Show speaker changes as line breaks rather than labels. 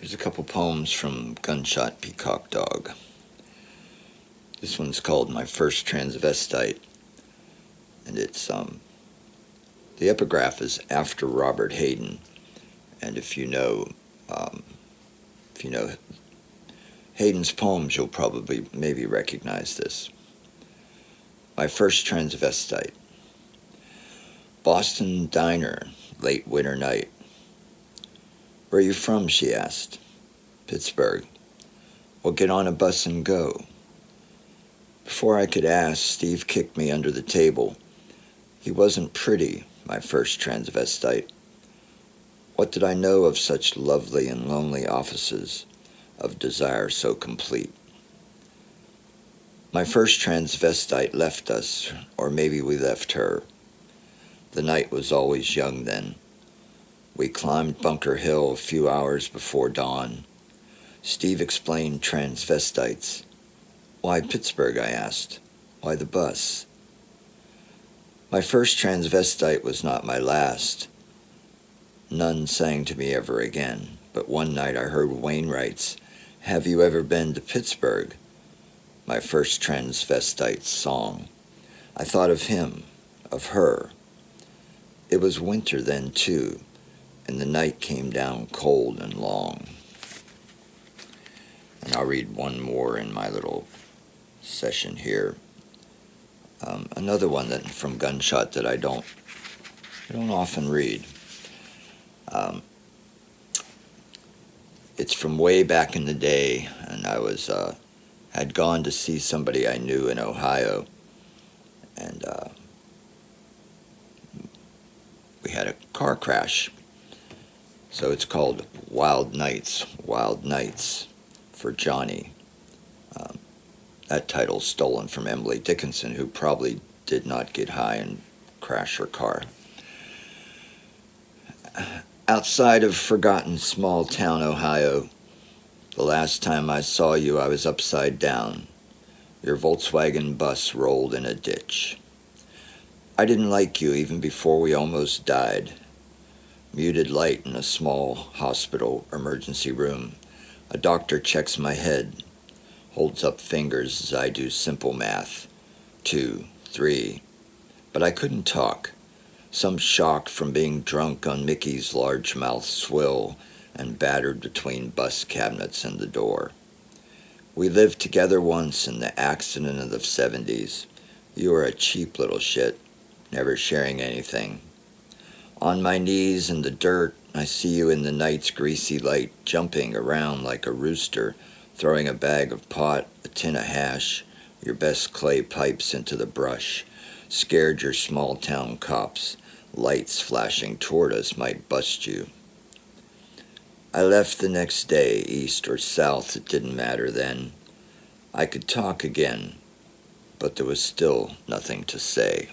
Here's a couple poems from Gunshot, Peacock Dog. This one's called My First Transvestite, and it's the epigraph is after Robert Hayden, and if you know Hayden's poems, you'll probably maybe recognize this. My First Transvestite. Boston diner, late winter night. Where are you from? She asked. Pittsburgh. Well, get on a bus and go. Before I could ask, Steve kicked me under the table. He wasn't pretty, my first transvestite. What did I know of such lovely and lonely offices, of desire so complete? My first transvestite left us, or maybe we left her. The night was always young then. We climbed Bunker Hill a few hours before dawn. Steve explained transvestites. Why Pittsburgh, I asked. Why the bus? My first transvestite was not my last. None sang to me ever again, but one night I heard Wainwright's Have You Ever Been to Pittsburgh? My first transvestite's song. I thought of him, of her. It was winter then, too, and the night came down cold and long. And I'll read one more in my little session here. Another one that from Gunshot that I don't often read. It's from way back in the day, and I was had gone to see somebody I knew in Ohio, and we had a car crash. So it's called Wild Nights for Johnny. That title's stolen from Emily Dickinson, who probably did not get high and crash her car. Outside of forgotten small town Ohio, the last time I saw you I was upside down. Your Volkswagen bus rolled in a ditch. I didn't like you even before we almost died. Muted light in a small hospital emergency room. A doctor checks my head, holds up fingers as I do simple math. 2, 3. But I couldn't talk. Some shock from being drunk on Mickey's largemouth swill and battered between bus cabinets and the door. We lived together once in the accident of the 70s. You were a cheap little shit, never sharing anything. On my knees in the dirt, I see you in the night's greasy light, jumping around like a rooster, throwing a bag of pot, a tin of hash, your best clay pipes into the brush. Scared your small-town cops. Lights flashing toward us might bust you. I left the next day, east or south, it didn't matter then. I could talk again, but there was still nothing to say.